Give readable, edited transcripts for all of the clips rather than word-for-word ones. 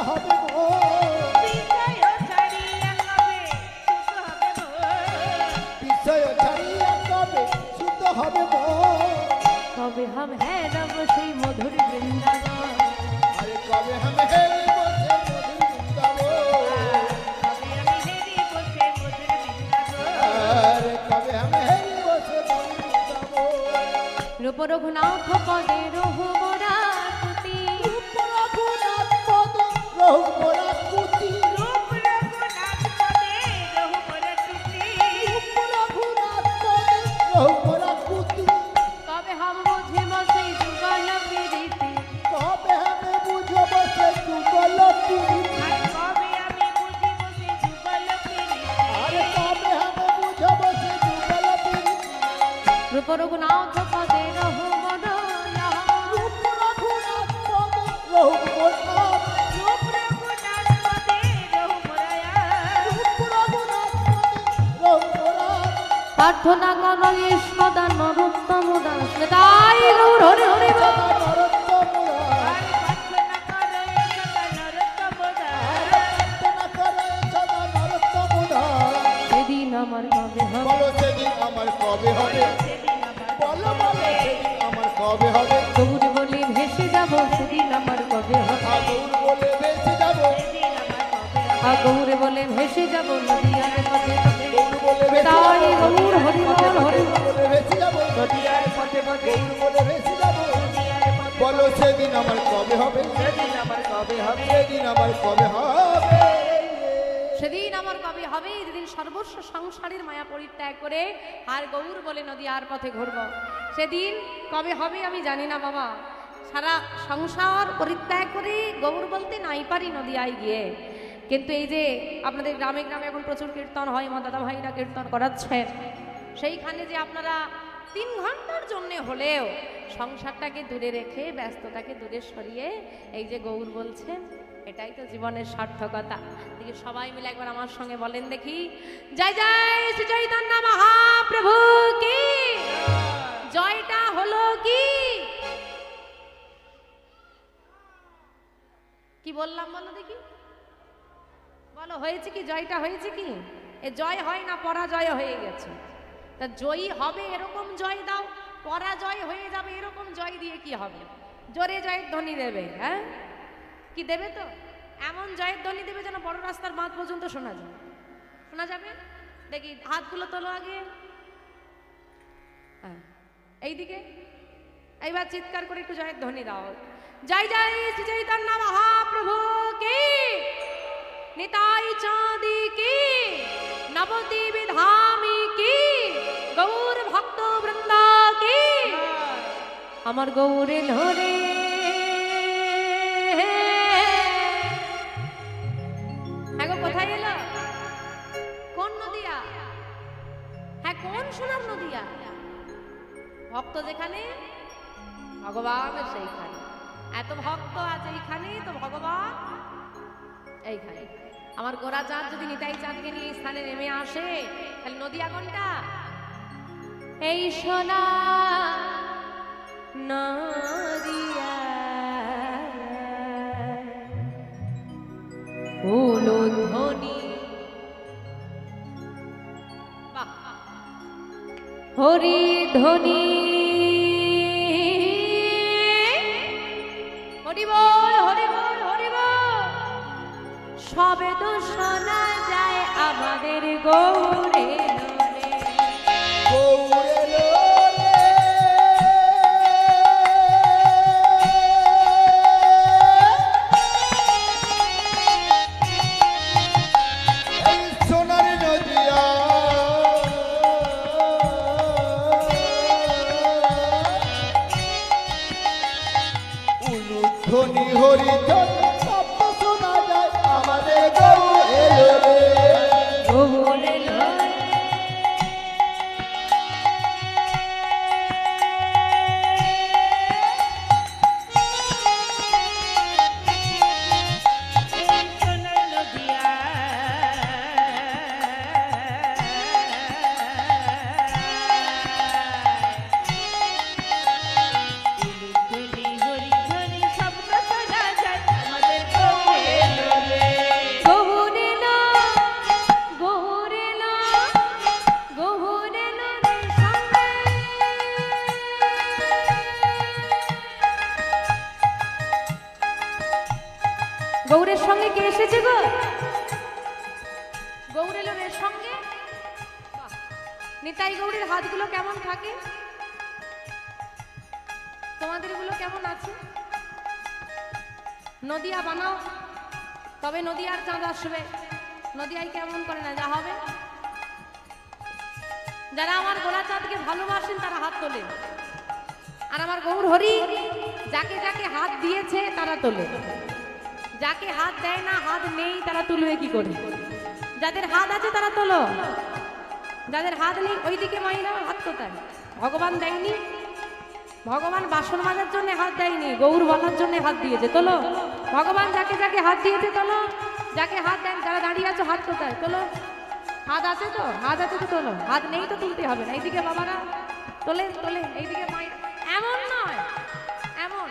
হবে বিষয় ছাড়িয়া কবে শুদ্ধ হবে কবে हम है रब সেই মধুর বৃন্দাবন আরে কবে हम है বসে মধুর বৃন্দাবন আরে কবে हम है বসে মধুর বৃন্দাবন রূপ রঘুনাথ পদে রঘুবরা কুতি রূপ রঘুনাথ পদে রঘুবরা কুতি রূপ রঘুনাথ পদে রঘুবরা কুতি রূপ রঘুনাথ পদে রঘুবরা কুতি কবে हम বুঝিব সেই যুগল প্রীতি কবে हम বুঝব সেই যুগল প্রীতি কবে আমি বুঝিব সেই যুগল প্রীতি আরে কবে हम বুঝব সেই যুগল প্রীতি রূপ রঘুনাথ পদে রঘুবরা রূপ রঘুনাথ পদে রঘুবরা রূপ রঘুনাথ পদে রঘুবরা রূপ রঘুনাথ পদে রঘুবরা প্রার্থনা করো সদা নরোত্তম দাস তাই গৌর হরি হরি বল। সেদিন আমার কবে হবে বলো সেদিন আমার কবে হবে বলো বলো সেদিন আমার কবে হবে গৌর বলে ভেসে যাব সেদিন আমার কবে হবে আগুন বলে বেঁচে যাবো গৌর বলে ভেসে যাব নদিয়ার পথে পথে গৌর বলে বেঁচে তাই যাবো গৌর হরি বল হরি বল। বলে বেঁচে যাবো নদিয়ার পথে পথে গৌর বলে বেঁচে যাবো বলো সেদিন আমার কবে হবে সেদিন আমার কবে হবে সেদিন আমার কবে হবে সেদিন আমার কবে হবে যেদিন সর্বস্ব সংসারের মায়া পরিত্যাগ করে আর গৌর বলে নদিয়ার পথে ঘুরব সেদিন কবে হবে আমি জানি না বাবা সারা সংসার পরিত্যাগ করে গৌর বলতে নাই পারি নদিয়ায় গিয়ে কিন্তু এই যে আপনাদের গ্রামে গ্রামে এখন প্রচুর কীর্তন হয় আমার দাদা ভাইরা কীর্তন করাচ্ছেন সেইখানে যে আপনারা 3 ঘন্টার জন্য হলেও সংসারটাকে দূরে রেখে ব্যস্ততাকে দূরে সরিয়ে এই যে গৌর বলছেন এটাই তো জীবনের সার্থকতা দেখি সবাই মিলে একবার আমার সঙ্গে বলেন দেখি জয় জয় শ্রী চৈতন্য মহাপ্রভু কি জয়টা হলো কি কি বললাম বলো দেখি বলো হয়েছে কি জয়টা হয়েছে কি এ জয় হয় না পরাজয় হয়ে গেছে তা জয়ী হবে এরকম জয় দাও পরাজয় হয়ে যাবে এরকম জয় দিয়ে কি হবে জোরে জয়ের ধ্বনি দেবে হ্যাঁ কি দেবে তো এমন জয়ের ধ্বনি দেবে যেন বড় রাস্তার মাঝ পর্যন্ত শোনা যাবে দেখি হাতগুলো তোলো আগে হ্যাঁ এইদিকে এইবার চিৎকার করে একটু জয়ের ধ্বনি দাও জয় জয় শ্রী চৈতন্য মহাপ্রভু কি নিতাই চাঁদি কি নবদ্বীপ ধামি কি গৌর ভক্ত বৃন্দা কি আমার গৌরে ধরে কোথায় এলো কোন নদিয়া হ্যাঁ কোন সোনার নদিয়া ভক্ত যেখানে ভগবান সেইখানে এত ভক্ত আছে এইখানে তো ভগবান এইখানে আমার গোরা চাঁদ যদি নিতাই চাঁদকে নিয়ে স্থানে নেমে আসে তাহলে নদিয়া কোনটা এই সোনা নদিয়া উলুধ্বনি হরি ধ্বনি হরি বল হরি বল হরি বল সবে তো শোনা যায় আমাদের গৌরে ধ্বনি হরি ধ্বনি শব্দ শোনা যায় আমাদের গৌর এলো রে গৌর এলো গৌরের সঙ্গে কে এসেছে গো? গৌর এলো এর সঙ্গে। বাহ! নিতাই গৌরের হাতগুলো কেমন থাকে? তোমাদের গুলো কেমন আছে? নদিয়া বানাও, তবে নদিয়ার চাঁদ আসবে। নদিয়ায় কেমন করে না যা হবে। যারা আমার গোলা চাঁদকে ভালোবাসেন তারা হাত তোলে, আর আমার গৌর হরি যাকে যাকে হাত দিয়েছে তারা তোলে, যাকে হাত দেয় না, হাত নেই, তারা তুলবে কি করে? যাদের হাত আছে তারা তোলো, যাদের হাত নেই ওইদিকে মাইনা হাত কোথায়? ভগবান দেয়নি, ভগবান বাসন মাজার জন্য হাত দেয়নি, গৌর বলার জন্য হাত দিয়েছে, তোলো। ভগবান যাকে যাকে হাত দিয়েছে তোলো, যাকে হাত দেন, যারা দাঁড়িয়ে আছো হাত কোথায়? তোলো। হাত আছে তো? হাত আছে তো তোলো, হাত নেই তো তুলতে হবে না। এইদিকে বাবারা তোলে তোলে, এইদিকে মাইনা। এমন নয়, এমন।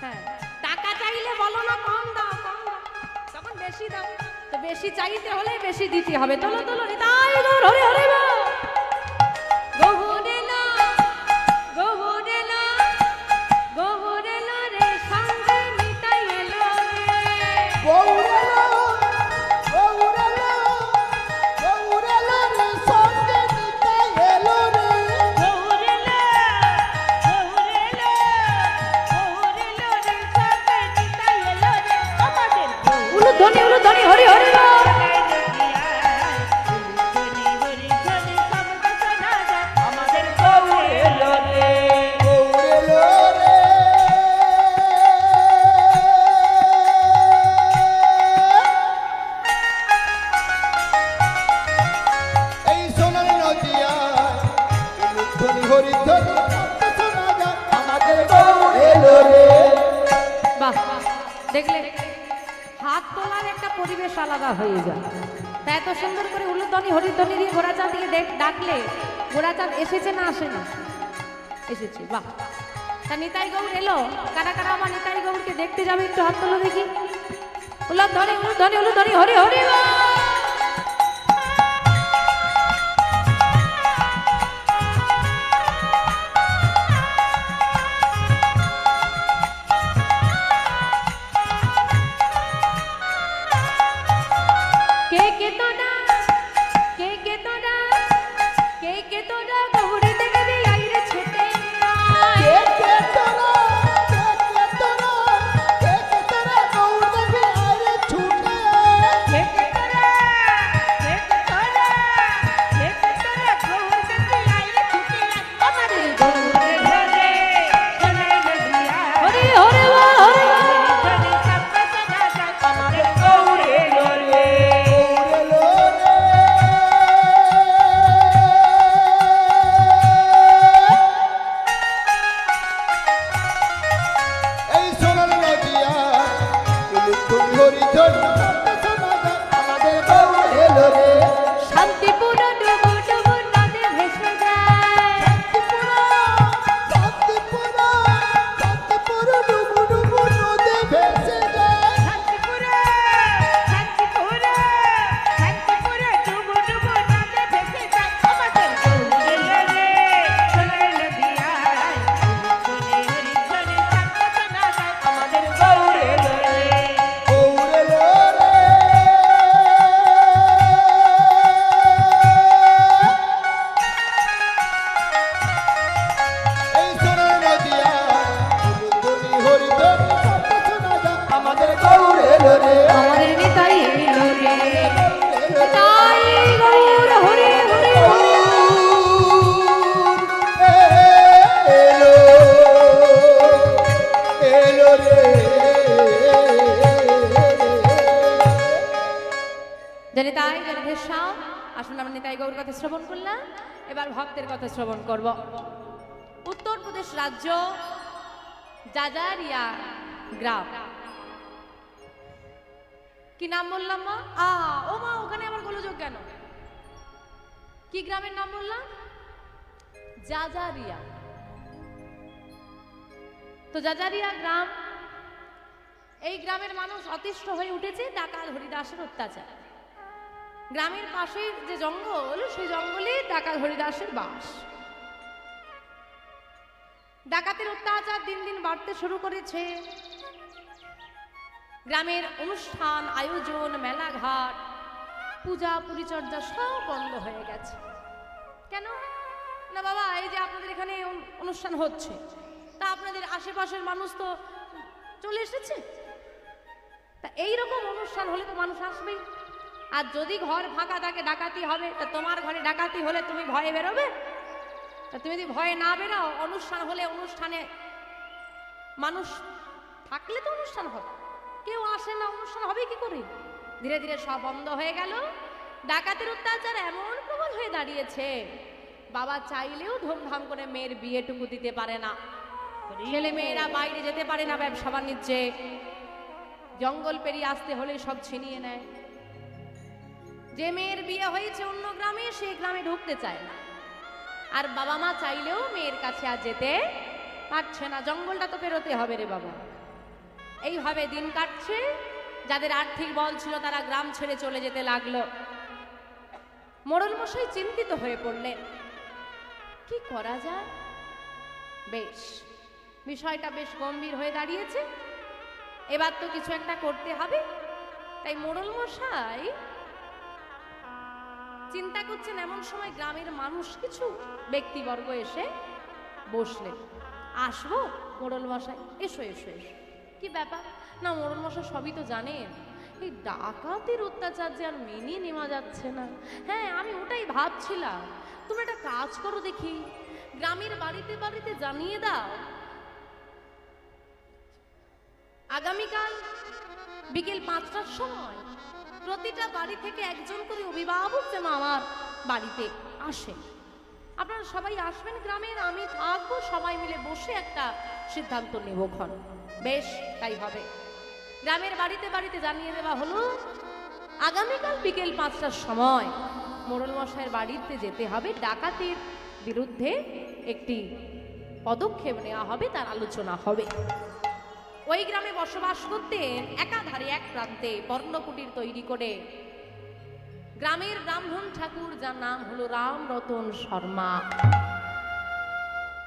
হ্যাঁ, টাকা চাইলে বলো না কম দাও, কম দাও, তখন বেশি দাও। তো বেশি চাইতে হলে বেশি দিতে হবে। তোলো তোলো, নিতাই গৌর হরে হরে বল। গৌরেলা গৌরেলা গৌরেলা রে সঙ্গে নিতাই এলো রে। গৌরেলা গৌরেলা গৌরেলা রে সঙ্গে নিতাই এলো রে। গৌরেলা গৌরেলা গৌরেলা রে সঙ্গে নিতাই এলো রে। আমাদের উলুধ্বনি হরি হরি বল। গৌরেলা রে এই সোনার নদিয়া উলুধ্বনি হরিধ্বনি শোনা যায় আমাদের গৌরেলা রে। বাহ, দেখলে হাত তোলার একটা পরিবেশ আলাদা হয়ে যায়। তা এত সুন্দর করে উলুধ্বনি হরিধ্বনি দিয়ে গোড়াচাঁদকে ডাকলে গোড়াচাঁদ এসেছে না আসে না? এসেছে। বাহ, তা নিতাই গৌর এলো। কারা কারা আমার নিতাই গৌরকে দেখতে যাবে একটু হাত তোলো দেখি। উলুধ্বনি উলুধ্বনি উলুধ্বনি হরি হরি বল। কে কে তোরা, কে কে তোরা, কে কে তোরা গৌরে দেখবি আইরে ছেটে আয়। কে কে তোরা কে কে তোরা কে কে তোরা গৌর দেবী আরে ছুটে কে কে তোরা, কে কে তোরা, কে কে তোরা গৌরে দেখবি আইরে ছেটে আয়। আমাদের গৌরে ধরে সোনার নদিয়া হরি হরি বল হরি বল। আমাদের গৌরে ধরে গৌরেলা রে। এই সোনার নদিয়া উলুধ্বনি হরিধ্বনি শোনা যায় আমাদের গৌরেলা রে। শান্তিপুর ডুবু ডুবু নদে ভেসে যায়। শান্তিপুর শান্তিপুর ডুবু ডুবু নদে ভেসে যায়। শান্তিপুর শান্তিপুর শান্তিপুর ডুবু ডুবু নদে ভেসে যায়। আমাদের গৌরেলা রে সোনার নদিয়ায় উলুধ্বনি হরিধ্বনি শব্দ শোনা যায়। আমাদের গৌরেলা রে। গৌরেলা রে। এই সোনার নদিয়া উলুধ্বনি হরিধ্বনি শব্দ শোনা যায় আমাদের গৌরেলা রে। আমাদের নিতাই এলো রে। নিতাই গৌর হরি হরি বল। এলো এলো রে। জানি তাই জানি ভেসাও। আসুন আমরা নিতাই গৌর কথা শ্রবণ করলাম, এবার ভক্তের কথা শ্রবণ করব। উত্তরপ্রদেশ রাজ্য জাজারিয়া গ্রাম। কি নাম বললাম মা? ও মা, ওখানে আবার গোলযোগ কেন? কি গ্রামের নাম বললাম? জাজারিয়া। তো জাজারিয়া গ্রাম, এই গ্রামের মানুষ অতিষ্ঠ হয়ে উঠেছে ডাকাত হরিদাসের অত্যাচার। গ্রামের পাশে যে জঙ্গল, সেই জঙ্গলে ডাকাত হরিদাসের বাস। ডাকাতের অত্যাচার দিন দিন বাড়তে শুরু করেছে। গ্রামের অনুষ্ঠান, আয়োজন, মেলাঘাট, পূজা পরিচর্যা সব বন্ধ হয়ে গেছে। কেন না বাবা, এই যে আপনাদের এখানে অনুষ্ঠান হচ্ছে, তা আপনাদের আশেপাশের মানুষ তো চলে এসেছে, তা এইরকম অনুষ্ঠান হলে তো মানুষ আসবেই। আর যদি ঘর ফাঁকা থাকে ডাকাতি হবে, তা তোমার ঘরে ডাকাতি হলে তুমি ভয়ে বেরোবে? তা তুমি যদি ভয়ে না বেরোও, অনুষ্ঠান হলে অনুষ্ঠানে মানুষ থাকলে তো অনুষ্ঠান হবে, কেউ আসে না, অনুষ্ঠান হবে কি করে? ধীরে ধীরে সব বন্ধ হয়ে গেল। ডাকাতের অত্যাচার এমন প্রবল হয়ে দাঁড়িয়েছে, বাবা চাইলেও ধুমধাম করে মেয়ের বিয়েটুকু দিতে পারে না। ছেলে মেয়েরা বাইরে যেতে পারে না ব্যবসা বাণিজ্যে, জঙ্গল পেরিয়ে আসতে হলে সব ছিনিয়ে নেয়। যে মেয়ের বিয়ে হয়েছে অন্য গ্রামে, সেই গ্রামে ঢুকতে চায় না। আর বাবা মা চাইলেও মেয়ের কাছে আর যেতে পারছে না, জঙ্গলটা তো পেরোতে হবে রে বাবা। এইভাবে দিন কাটছে। যাদের আর্থিক বল ছিল তারা গ্রাম ছেড়ে চলে যেতে লাগলো। মোড়ল মশাই চিন্তিত হয়ে পড়লেন, কি করা যায়? বেশ, বিষয়টা বেশ গম্ভীর হয়ে দাঁড়িয়েছে, এবার তো কিছু একটা করতে হবে। তাই মোড়ল মশাই চিন্তা করছেন। এমন সময় গ্রামের মানুষ কিছু ব্যক্তিবর্গ এসে বসলেন। আসবো মোড়ল মশাই? এসো এসো এসো। কি ব্যাপার? না মোড়ল মশাই সবই তো জানেন, এই ডাকাতের অত্যাচার যে আর মেনে নেওয়া যাচ্ছে না। হ্যাঁ, আমি ওটাই ভাবছিলাম, তুমি একটা কাজ করো দেখি, গ্রামের বাড়িতে বাড়িতে জানিয়ে দাও আগামীকাল বিকেল 5টার সময় প্রতিটা বাড়ি থেকে একজন করে অভিভাবক যেন আমার বাড়িতে আসে। আপনারা সবাই আসবেন গ্রামের, আমি থাকবো, সবাই মিলে বসে একটা সিদ্ধান্ত নেবক্ষণ। বেশ, তাই হবে। গ্রামের বাড়িতে বাড়িতে জানিয়ে দেওয়া হলো আগামীকাল বিকেল 5টার সময় মোড়ল মশাইয়ের বাড়িতে যেতে হবে, ডাকাতির বিরুদ্ধে একটি পদক্ষেপ নেওয়া হবে, তার আলোচনা হবে। ওই গ্রামে বসবাস করতেন একাধারে এক প্রান্তে বর্ণকুটির তৈরি করে গ্রামের ব্রাহ্মণ ঠাকুর, যার নাম হলো রামরতন শর্মা।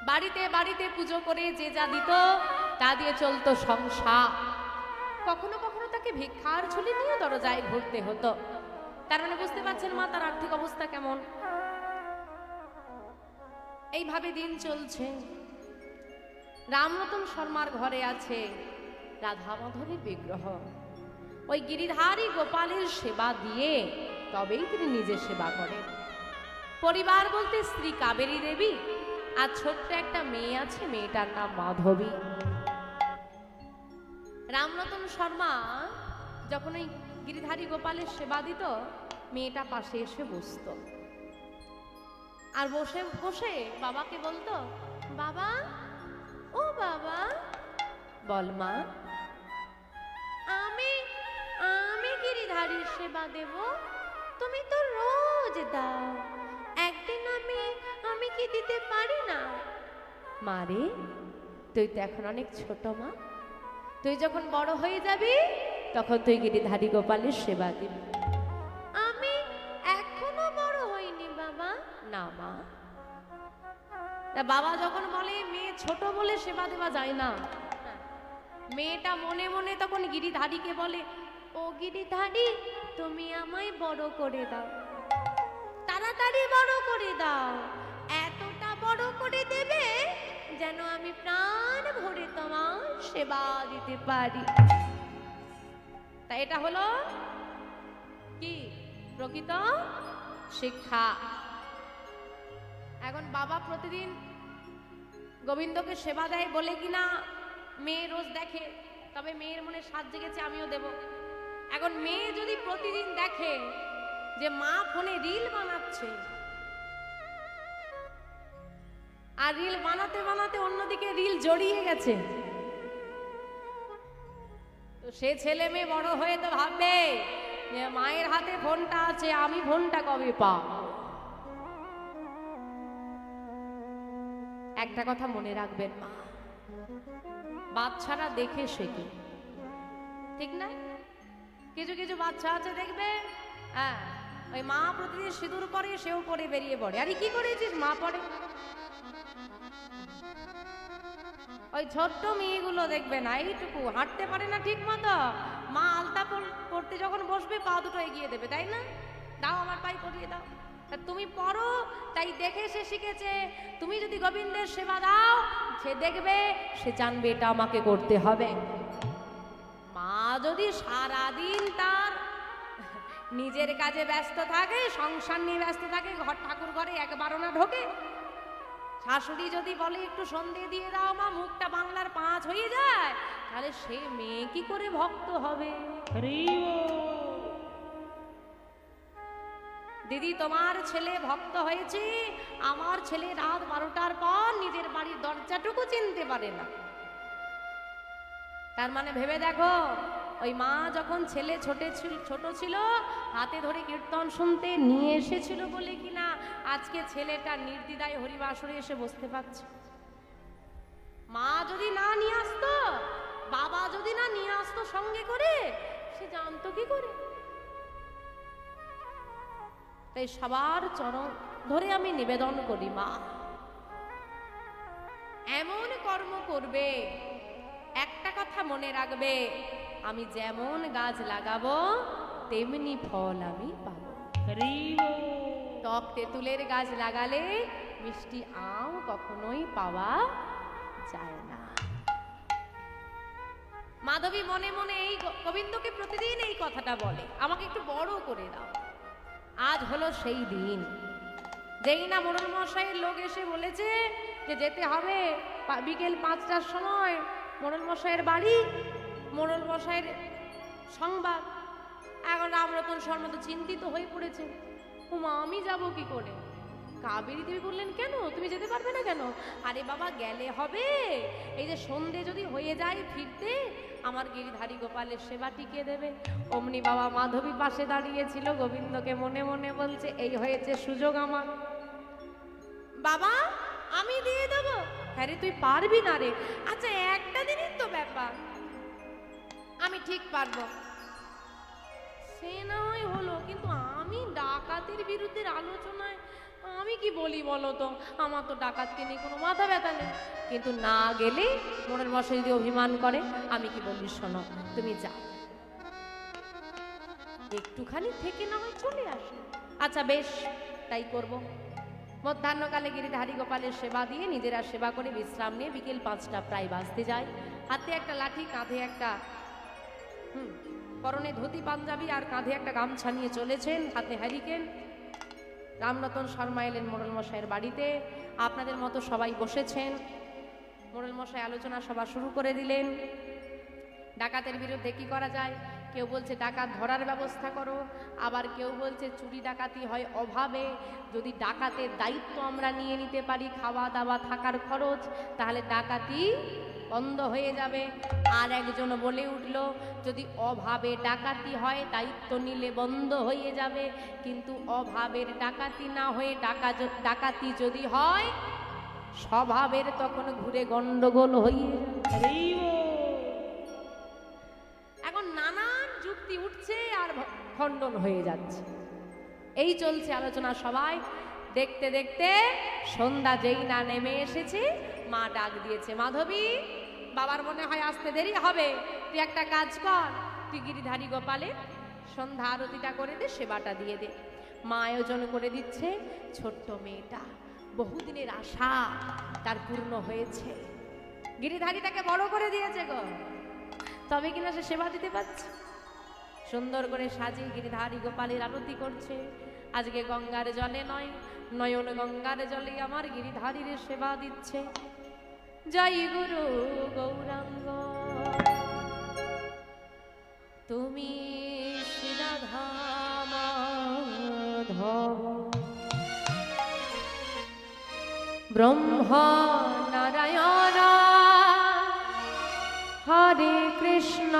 বাড়িতে বাড়িতে পুজো করে যে যা দিত তা দিয়ে চলতো সংসার। কখনো কখনো তাকে ভিক্ষার ঝুলি নিয়ে দরজায় ঘুরতে হতো। তার মানে বুঝতে পারছেন মা, তার আর্থিক অবস্থা কেমন। এইভাবে দিন চলছে। রামরতন শর্মার ঘরে আছে রাধা মাধবের বিগ্রহ। ওই গিরিধারী গোপালের সেবা দিয়ে তবেই তিনি নিজে সেবা করেন। পরিবার বলতে স্ত্রী কাবেরী দেবী আর ছোট্ট একটা মেয়ে আছে, মেয়েটার নাম মাধবী। রামরতন শর্মা যখন ওই গিরিধারী গোপালের সেবা দিত, মেয়েটা পাশে এসে বসত, আর বসে বসে বাবাকে বলতো, বাবা, ও বাবা। বল মা। আমি আমি গিরিধারীর সেবা দেব, তুমি তো রোজ দাও, একদিন আমি কি দিতে পারি না? মারে, তুই তো এখন অনেক ছোট মা, তুই যখন বড় হয়ে যাবি তখন তুই গিরিধারী গোপালের সেবা দিবি। আমি এখনো বড় হইনি বাবা। না মা। বাবা যখন বলে মেয়ে ছোট বলে সেবা দেওয়া যায় না, মেয়েটা মনে মনে তখন গিরিধারীকে বলে, ও গিরিধারী, তুমি আমায় বড় করে দাও, তাড়াতাড়ি বড় করে দাও, এতটা বড় করে দেবে যেন আমি প্রাণ ভরে তোমার সেবা দিতে পারি। তা এটা হলো কি প্রকৃত শিক্ষা। এখন বাবা প্রতিদিন গোবিন্দকে সেবা দেয় বলে কিনা মেয়ে রোজ দেখে, তবে মেয়ের মনে সাজ জেগেছে আমিও দেব। এখন মেয়ে যদি প্রতিদিন দেখে যে মা ফোনে রিল বানাচ্ছে, আর রিল বানাতে বানাতে অন্যদিকে রিল জড়িয়ে গেছে, তো সে ছেলে মেয়ে বড় হয়ে তো ভাববে যে মায়ের হাতে ফোনটা আছে, আমি ফোনটা কবে পাব। একটা কথা মনে রাখবেন মা, বাচ্চারা দেখে শেখে, ঠিক না? কিছু কিছু বাচ্চা আছে দেখবে, হ্যাঁ, ওই মা প্রতিদিন সিঁদুর পরে সেও পরে বেরিয়ে পড়ে। আরে কি করেছিস? মা পড়ে। ওই ছোট্ট মেয়েগুলো দেখবে না, এইটুকু হাঁটতে পারে না ঠিক মতো, পড়তে যখন বসবে পা দুটো এগিয়ে দেবে, তাই না? দাও আমার পায়ে পরিয়ে দাও। তা তুমি পড়ো, তাই দেখে সে শিখেছে। তুমি যদি গোবিন্দের সেবা দাও, সে দেখবে, সে জানবে এটা আমাকে করতে হবে। মা যদি সারাদিন তার নিজের কাজে ব্যস্ত থাকে, সংসার নিয়ে ব্যস্ত থাকে, ঘর ঠাকুর ঘরে একবারও না ঢোকে, শাশুড়ি যদি বলে একটু সন্ধে দিয়ে দাও মা, মুখটা বাংলার 5 হয়ে যায়, তাহলে সে মেয়ে কি করে ভক্ত হবে? দিদি, তোমার ছেলে ভক্ত হয়েছে, আমার ছেলে রাত 12টার পর নিজের বাড়ির দরজাটুকু চিনতে পারে না। তার মানে ভেবে দেখো, ওই মা যখন ছেলে ছোট ছিল, হাতে ধরে কীর্তন শুনতে নিয়ে এসেছিল বলে কিনা আজকে ছেলেটা নির্দ্বিধায় হরিবাসরে এসে বসতে পারছে। মা যদি না নিয়ে আসতো, বাবা যদি না নিয়ে আসতো সঙ্গে করে, সে জানতো কি করে? তাই সবার চরণ ধরে আমি নিবেদন করি, মা এমন কর্ম করবে, একটা কথা মনে রাখবে, আমি যেমন গাছ লাগাবো তেমনি ফল আমি পাবো। টক তেঁতুলের গাছ লাগালে মিষ্টি আম কখনোই পাওয়া যায় না। মাধবী মনে মনে এই গোবিন্দকে প্রতিদিন এই কথাটা বলে, আমাকে একটু বড় করে দাও। আজ হলো সেই দিন, যেই না মোড়ল মশাইয়ের লোক এসে বলেছে যে যেতে হবে বিকেল 5টার সময় মোড়ল মশাইয়ের বাড়ি, মোড়ল মশাইয়ের সংবাদ। এখন রামরতন শর্মা তো চিন্তিত হয়ে পড়েছে, উমা আমি যাব কি করে? কাবেরী দেবী বললেন, কেন তুমি যেতে পারবে না কেন? আরে বাবা, গেলে হবে, এই যে সন্ধে যদি হয়ে যায় ফিরতে, আমার গিরিধারী গোপালের সেবা টিকিয়ে দেবে। অমনি বাবা মাধবী পাশে দাঁড়িয়েছিল, গোবিন্দকে মনে মনে বলছে, এই হয়েছে সুযোগ আমার। বাবা আমি দিয়ে দেবো। হ্যাঁ রে, তুই পারবি না রে? আচ্ছা একটা দিনই তো ব্যাপার, আমি ঠিক পারবো। সে না হয় হলো, কিন্তু আমি ডাকাতের বিরুদ্ধে আলোচনায় আমি কি বলি বলো তো? আমার তো ডাকাতকে নিয়ে কোনো মাথা ব্যথা নেই, কিন্তু না গেলে মোড়ের মশাই যদি অভিমান করে, আমি কি বলি, শোনো তুমি যাও, একটুখানি থেকে না হয় চলে আসো। আচ্ছা বেশ, তাই করবো। মধ্যাহ্নকালে গিরিধারী গোপালের সেবা দিয়ে নিজেরা সেবা করে বিশ্রাম নিয়ে বিকেল 5টা প্রায় বাজতে যায়। হাতে একটা লাঠি, কাঁধে একটা পরনে ধুতি পাঞ্জাবি আর কাঁধে একটা গামছা নিয়ে চলেছেন, হাতে হ্যারিকেন। রামরতন শর্মা এলেন মোড়ল মশাইয়ের বাড়িতে, আপনাদের মতো সবাই বসেছেন। মোড়ল মশাই আলোচনা সভা শুরু করে দিলেন। ডাকাতের বিরুদ্ধে কি করা যায়? কেউ বলছে ডাকাত ধরার ব্যবস্থা করো, আবার কেউ বলছে চুরি ডাকাতি হয় অভাবে, যদি ডাকাতের দায়িত্ব আমরা নিয়ে নিতে পারি, খাওয়া দাওয়া থাকার খরচ, তাহলে ডাকাতি বন্ধ হয়ে যাবে। আর একজন বলে উঠল, যদি অভাবে ডাকাতি হয় দায়িত্ব নিলে বন্ধ হয়ে যাবে, কিন্তু অভাবের ডাকাতি না হয়ে ডাকাতি যদি হয় স্বভাবের, তখন ঘুরে গন্ডগোল হয়ে যাবে। এখন নানান যুক্তি উঠছে আর খণ্ডন হয়ে যাচ্ছে, এই চলছে আলোচনা সবাই। দেখতে দেখতে সন্ধ্যা যেই না নেমে এসেছে, মা ডাক দিয়েছে, মাধবী, বাবার মনে হয় আসতে দেরি হবে, তুই একটা কাজ কর, তুই গিরিধারী গোপালে সন্ধ্যা আরতিটা করে দে, সেবাটা দিয়ে দে। মা আয়োজন করে দিচ্ছে। ছোট্ট মেয়েটা, বহুদিনের আশা তার পূর্ণ হয়েছে, গিরিধারী তাকে বড় করে দিয়েছে গো, তবে কিনা সে সেবা দিতে পারছে। সুন্দর করে সাজিয়ে গিরিধারী গোপালের আরতি করছে। আজকে গঙ্গার জলে নয়, নয়ন গঙ্গার জলে আমার গিরিধারীর সেবা দিচ্ছে। জয় গুরু গৌরাঙ্গ, তুমি শ্রীরাধা মাধব, ব্রহ্ম নারায়ণ হরে কৃষ্ণ।